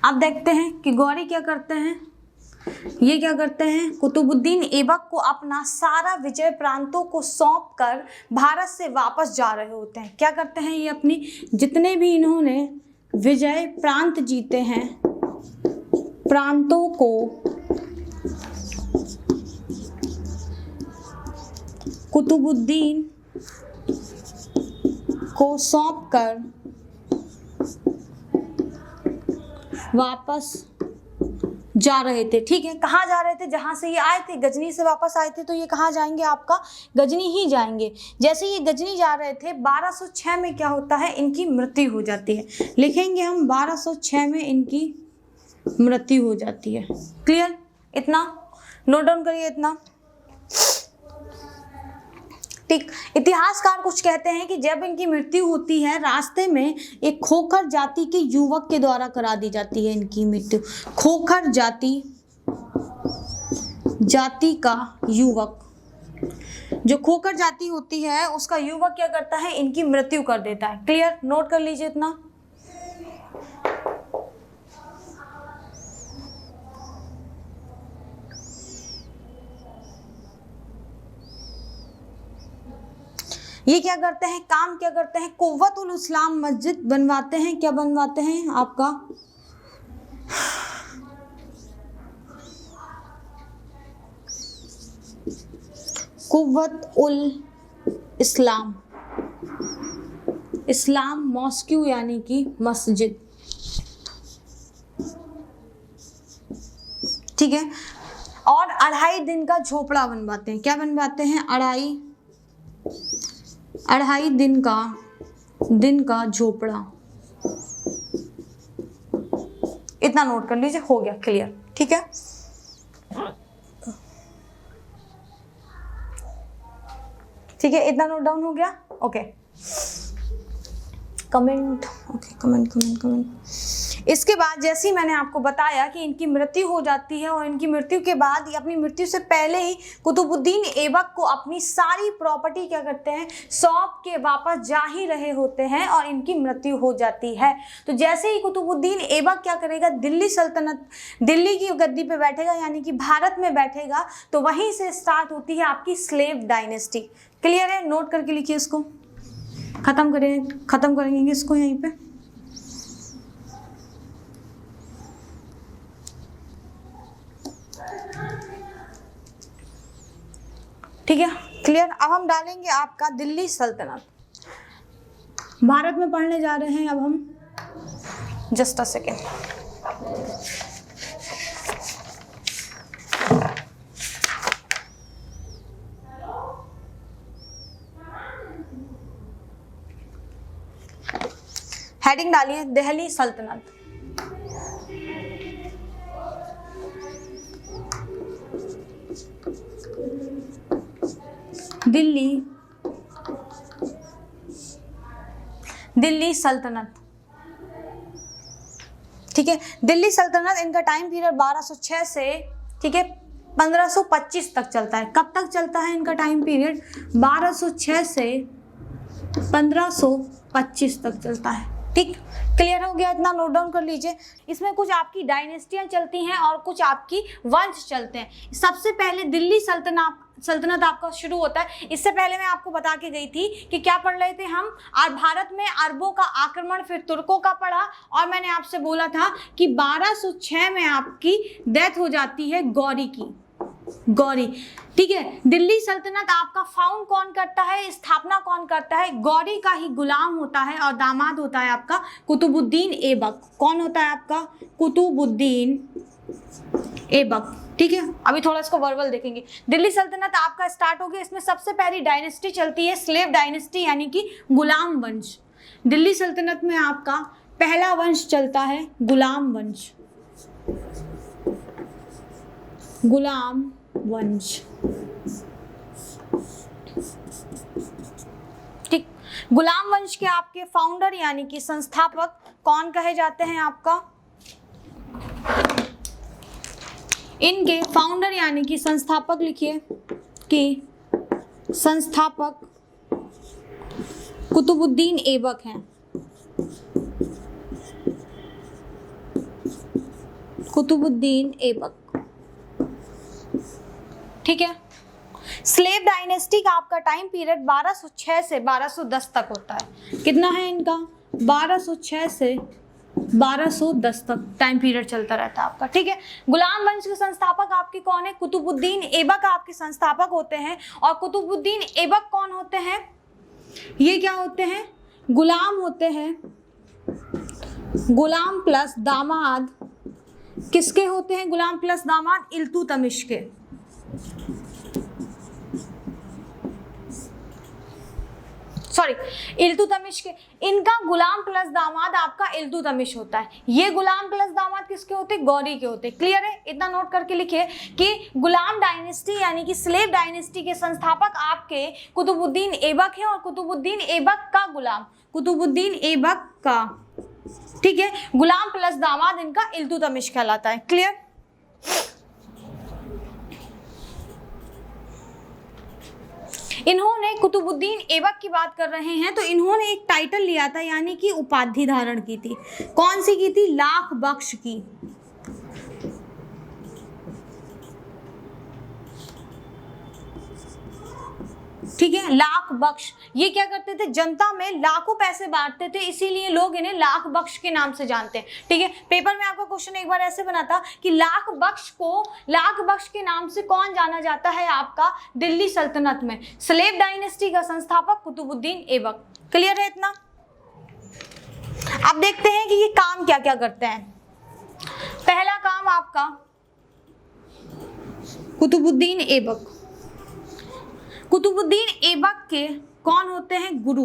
[SPEAKER 1] अब देखते हैं कि गौरी क्या करते हैं। ये क्या करते हैं, कुतुबुद्दीन ऐबक को अपना सारा विजय प्रांतों को सौंप कर भारत से वापस जा रहे होते हैं। क्या करते हैं, ये अपनी जितने भी इन्होंने विजय प्रांत जीते हैं, प्रांतों को कुतुबुद्दीन को सौंप कर वापस जा रहे थे। ठीक है, कहाँ जा रहे थे, जहां से ये आए थे, गजनी से वापस आए थे, तो ये कहाँ जाएंगे, आपका गजनी ही जाएंगे। जैसे ये गजनी जा रहे थे, 1206 में क्या होता है, इनकी मृत्यु हो जाती है। लिखेंगे हम 1206 में इनकी मृत्यु हो जाती है। क्लियर, इतना नोट डाउन करिए इतना। ठीक, इतिहासकार कुछ कहते हैं कि जब इनकी मृत्यु होती है, रास्ते में एक खोखर जाति के युवक के द्वारा करा दी जाती है इनकी मृत्यु। खोखर जाति का युवक, जो खोखर जाति होती है उसका युवक क्या करता है, इनकी मृत्यु कर देता है। क्लियर, नोट कर लीजिए इतना। ये क्या करते हैं, काम क्या करते हैं, कुव्वतुल इस्लाम मस्जिद बनवाते हैं। क्या बनवाते हैं, आपका कुव्वतुल इस्लाम मॉस्क्यू यानी कि मस्जिद। ठीक है, और 2.5 दिन का झोपड़ा बनवाते हैं। क्या बनवाते हैं, 2.5 दिन का झोपड़ा। इतना नोट कर लीजिए, हो गया क्लियर। ठीक है, ठीक है, इतना नोट डाउन हो गया। Okay, comment, okay, comment. इसके बाद जैसे ही मैंने आपको बताया कि इनकी मृत्यु हो जाती है, और इनकी मृत्यु के बाद या अपनी मृत्यु से पहले ही कुतुबुद्दीन ऐबक को अपनी सारी प्रॉपर्टी क्या करते हैं, सौंप के वापस जा ही रहे होते हैं, और इनकी मृत्यु हो जाती है। तो जैसे ही कुतुबुद्दीन ऐबक क्या करेगा, दिल्ली सल्तनत, दिल्ली की गद्दी पे बैठेगा, यानी कि भारत में बैठेगा, तो वहीं से स्टार्ट होती है आपकी स्लेव डायनेस्टी। क्लियर है, नोट करके लिखिए इसको। खत्म करेंगे इसको यहीं पे। ठीक है, क्लियर। अब हम डालेंगे आपका दिल्ली सल्तनत। भारत में पढ़ने जा रहे हैं अब हम, जस्ट अ सेकेंड। हेडिंग डालिए दिल्ली सल्तनत। दिल्ली सल्तनत। ठीक है, दिल्ली सल्तनत, इनका टाइम पीरियड 1206 से, ठीक है, 1525 तक चलता है। कब तक चलता है इनका टाइम पीरियड, 1206 से 1525 तक चलता है। ठीक, क्लियर हो गया? इतना नोट डाउन कर लीजिए। इसमें कुछ आपकी डायनेस्टियां चलती हैं और कुछ आपकी वंश चलते हैं। सबसे पहले दिल्ली सल्तनत आपका शुरू होता है। इससे पहले मैं आपको बता के गई थी कि क्या पढ़ रहे थे हम, भारत में अरबों का आक्रमण, फिर तुर्कों का पढ़ा, और मैंने आपसे बोला था कि 1206 में आपकी डेथ हो जाती है गौरी की, गौरी। ठीक है, दिल्ली सल्तनत आपका फाउंड कौन करता है, स्थापना कौन करता है? गौरी का ही गुलाम होता है और दामाद होता है आपका कुतुबुद्दीन ऐबक। कौन होता है आपका? कुतुबुद्दीन ऐबक। ठीक है, अभी थोड़ा इसको वर्बल देखेंगे। दिल्ली सल्तनत आपका स्टार्ट हो गया। इसमें सबसे पहली डायनेस्टी चलती है स्लेव डायनेस्टी, यानी कि गुलाम वंश। दिल्ली सल्तनत में आपका पहला वंश चलता है गुलाम वंश, गुलाम वंश। ठीक, गुलाम वंश के आपके फाउंडर यानी कि संस्थापक कौन कहे जाते हैं आपका? इनके फाउंडर यानी कि संस्थापक लिखिए कि संस्थापक कुतुबुद्दीन ऐबक हैं। कुतुबुद्दीन ऐबक। ठीक है, स्लेव डायनेस्टी का आपका टाइम पीरियड 1206 से 1210 तक होता है। कितना है इनका? 1206 से 1210 तक टाइम पीरियड चलता रहता है आपका। ठीक है, गुलाम वंश के संस्थापक आपके कौन है? कुतुबुद्दीन ऐबक आपके संस्थापक होते हैं। और कुतुबुद्दीन ऐबक कौन होते हैं? ये क्या होते हैं? गुलाम होते हैं, गुलाम प्लस दामाद। किसके होते हैं गुलाम प्लस दामाद? इल्तुतमिश के। सॉरी, इल्तुतमिश के। इनका गुलाम प्लस दामाद आपका इल्तुतमिश होता है। ये गुलाम प्लस दामाद किसके होते हैं? गौरी के होते हैं। क्लियर है? इतना नोट करके लिखिए कि गुलाम डायनेस्टी यानी कि स्लेव डायनेस्टी के संस्थापक आपके कुतुबुद्दीन ऐबक हैं और कुतुबुद्दीन ऐबक का गुलाम, कुतुबुद्दीन ऐबक का, ठीक है, गुलाम प्लस दामाद इनका इल्तुतमिश कहलाता है। क्लियर? इन्होंने कुतुबुद्दीन ऐबक की बात कर रहे हैं तो इन्होंने एक टाइटल लिया था, यानी कि उपाधि धारण की थी। कौन सी की थी? लाख बख्श की। ठीक है, लाख बख्श। ये क्या करते थे? जनता में लाखों पैसे बांटते थे, इसीलिए लोग इन्हें लाख बख्श के नाम से जानते हैं। ठीक है, पेपर में आपका क्वेश्चन एक बार ऐसे बना था कि लाख बख्श को, लाख बख्श के नाम से कौन जाना जाता है आपका दिल्ली सल्तनत में? स्लेव डायनेस्टी का संस्थापक कुतुबुद्दीन ऐबक। क्लियर है इतना? अब देखते हैं कि ये काम क्या क्या करते हैं। पहला काम आपका कुतुबुद्दीन ऐबक। कुतुबुद्दीन ऐबक के कौन होते हैं? गुरु।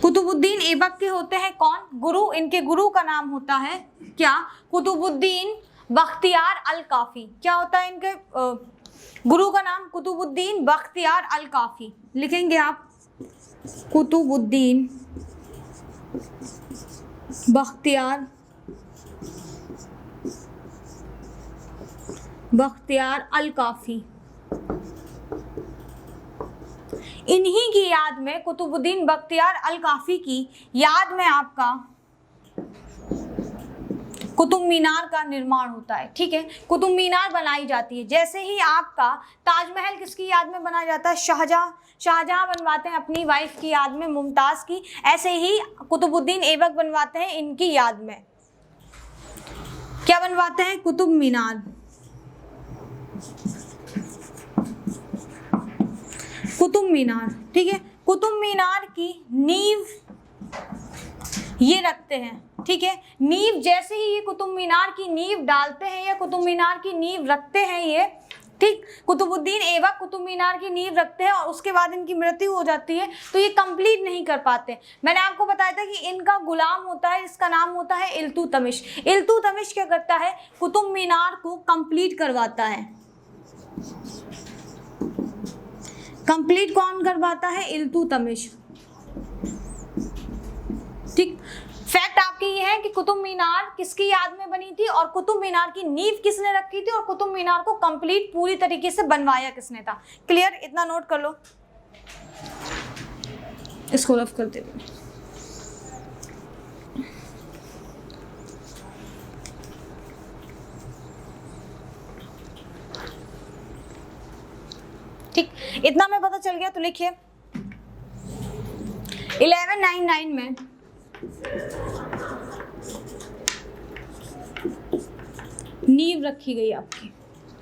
[SPEAKER 1] कुतुबुद्दीन ऐबक के होते हैं कौन? गुरु। इनके गुरु का नाम होता है क्या? कुतुबुद्दीन बख्तियार अल काफी। क्या होता है इनके गुरु का नाम? कुतुबुद्दीन बख्तियार अल काफी। लिखेंगे आप कुतुबुद्दीन बख्तियार अल काफी। इन्हीं की याद में, कुतुबुद्दीन बख्तियार अल काफी की याद में आपका कुतुब मीनार का निर्माण होता है। ठीक है, कुतुब मीनार बनाई जाती है। जैसे ही आपका ताजमहल किसकी याद में बनाया जाता है? शाहजहां बनवाते हैं अपनी वाइफ की याद में, मुमताज की। ऐसे ही कुतुबुद्दीन ऐबक बनवाते हैं इनकी याद में। क्या बनवाते हैं? कुतुब मीनार। कुतुब मीनार, ठीक है, कुतुब मीनार की नींव ये रखते हैं। ठीक है, नींव जैसे ही ये कुतुब मीनार की नींव डालते हैं या कुतुब मीनार की नींव रखते हैं ये, ठीक, कुतुबुद्दीन ऐबक कुतुब मीनार की नींव रखते हैं और उसके बाद इनकी मृत्यु हो जाती है तो ये कंप्लीट नहीं कर पाते। मैंने आपको बताया था कि इनका गुलाम होता है, इसका नाम होता है इल्तुतमिश। इल्तुतमिश क्या करता है? कुतुब मीनार को कंप्लीट करवाता है। कंप्लीट कौन करवाता है? इल्तुतमिश। ठीक, फैक्ट आपकी ये है कि कुतुब मीनार किसकी याद में बनी थी और कुतुब मीनार की नींव किसने रखी थी और कुतुब मीनार को कंप्लीट पूरी तरीके से बनवाया किसने था। क्लियर? इतना नोट कर लो। इसको रफ करते हुए इतना में पता चल गया। तो लिखिए 1199 में नींव रखी गई आपकी,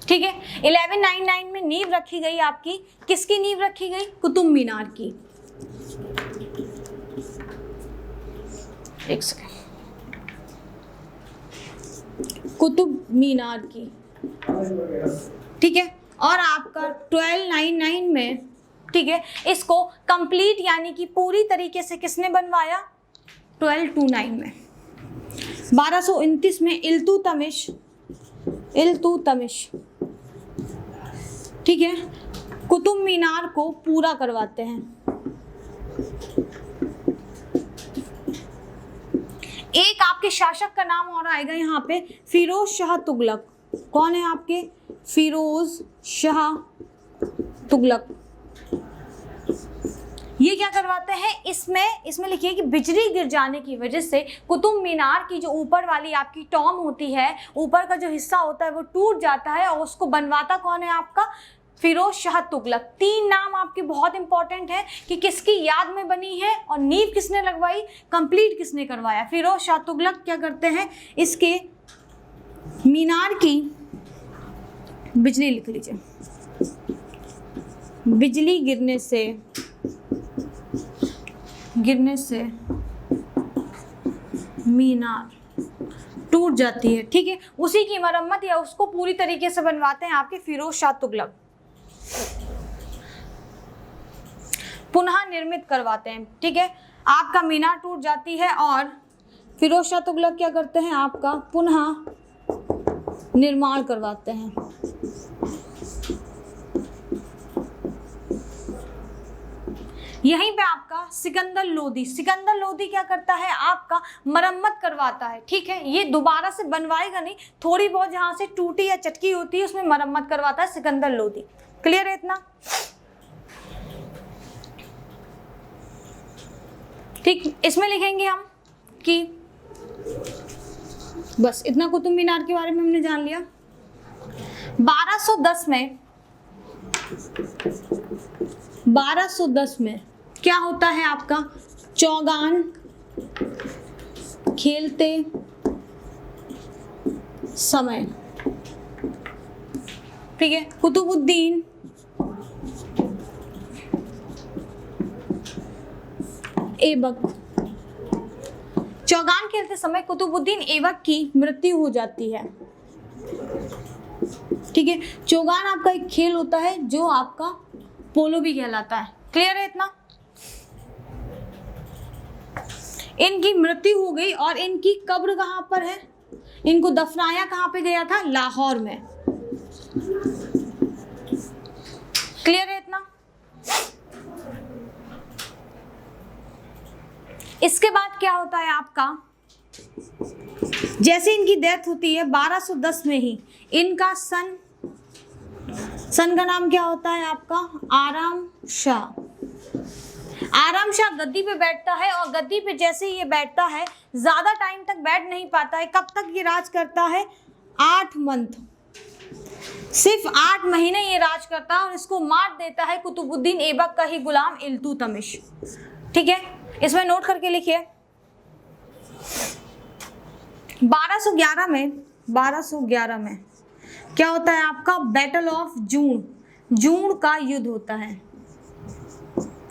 [SPEAKER 1] ठीक है। 1199 में नींव रखी गई आपकी, किसकी नींव रखी गई? कुतुब मीनार की। एक सेकंड, कुतुब मीनार की, ठीक है। और आपका 1299 में, ठीक है, इसको कंप्लीट यानी कि पूरी तरीके से किसने बनवाया? 1229 में। 1229 में इल्तुतमिश, ठीक है, कुतुब मीनार को पूरा करवाते हैं। एक आपके शासक का नाम और आएगा यहाँ पे, फिरोज शाह तुगलक। कौन है आपके? फिरोज शाह तुगलक। ये क्या करवाते हैं? इसमें लिखिए कि बिजली गिर जाने की वजह से कुतुब मीनार की जो ऊपर वाली आपकी टॉम होती है, ऊपर का जो हिस्सा होता है वो टूट जाता है, और उसको बनवाता कौन है आपका? फिरोज शाह तुगलक। 3 नाम आपके बहुत इंपॉर्टेंट है कि किसकी याद में बनी है और नींव किसने लगवाई, कंप्लीट किसने करवाया। फिरोज शाह तुगलक क्या करते हैं? इसके मीनार की बिजली, लिख लीजिए, बिजली गिरने से मीनार टूट जाती है, ठीक है। उसी की मरम्मत या उसको पूरी तरीके से बनवाते हैं आपके फिरोज शाह तुगलक, पुनः निर्मित करवाते हैं, ठीक है। आपका मीनार टूट जाती है और फिरोज शाह तुगलक क्या करते हैं? आपका पुनः निर्माण करवाते हैं। यहीं पे आपका सिकंदर लोदी क्या करता है? आपका मरम्मत करवाता है, ठीक है। ये दोबारा से बनवाएगा नहीं, थोड़ी बहुत जहां से टूटी या चटकी होती है उसमें मरम्मत करवाता है सिकंदर लोदी। क्लियर है इतना? ठीक, इसमें लिखेंगे हम कि बस इतना कुतुब मीनार के बारे में हमने जान लिया। 1210 में क्या होता है आपका? चौगान खेलते समय, ठीक है, कुतुबुद्दीन ऐबक, चौगान खेलते समय कुतुबुद्दीन ऐबक की मृत्यु हो जाती है, ठीक है। चौगान आपका एक खेल होता है जो आपका पोलो भी कहलाता है। क्लियर है इतना? इनकी मृत्यु हो गई और इनकी कब्र कहां पर है? इनको दफनाया कहां पे गया था? लाहौर में। क्लियर है इतना? इसके बाद क्या होता है आपका? जैसे इनकी डेथ होती है 1210 में ही, इनका सन का नाम क्या होता है आपका? आराम शाह। आराम शाह गद्दी पे बैठता है और गद्दी पे जैसे ही ये बैठता है, ज्यादा टाइम तक बैठ नहीं पाता है। कब तक ये राज करता है? 8 मंथ, सिर्फ 8 महीने ये राज करता है और इसको मार देता है कुतुबुद्दीन ऐबक का ही गुलाम इल्तुतमिश, ठीक है। इसमें नोट करके लिखिए 1211 में क्या होता है आपका? बैटल ऑफ जून का युद्ध होता है,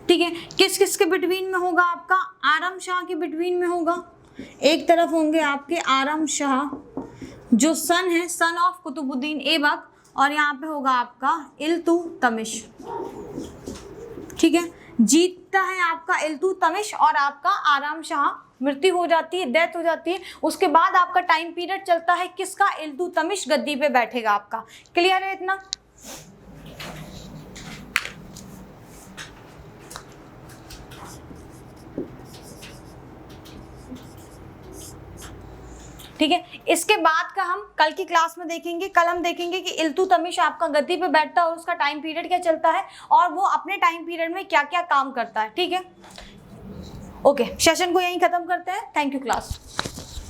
[SPEAKER 1] ठीक है। किस किस के बिटवीन में होगा आपका? आराम शाह के बिटवीन में होगा। एक तरफ होंगे आपके आराम शाह जो सन है, सन ऑफ कुतुबुद्दीन ऐबक, और यहाँ पे होगा आपका इल्तुतमिश, ठीक है। जीतता है आपका इल्तुतमिश और आपका आराम शाह मृत्यु हो जाती है, डेथ हो जाती है। उसके बाद आपका टाइम पीरियड चलता है किसका? इल्तुतमिश गद्दी पे बैठेगा आपका। क्लियर है इतना? ठीक है। इसके बाद का हम कल की क्लास में देखेंगे। कल हम देखेंगे कि इल्तुतमिश आपका गद्दी पे बैठता है और उसका टाइम पीरियड क्या चलता है और वो अपने टाइम पीरियड में क्या क्या काम करता है, ठीक है। ओके, सेशन को यहीं खत्म करते हैं। Thank you class.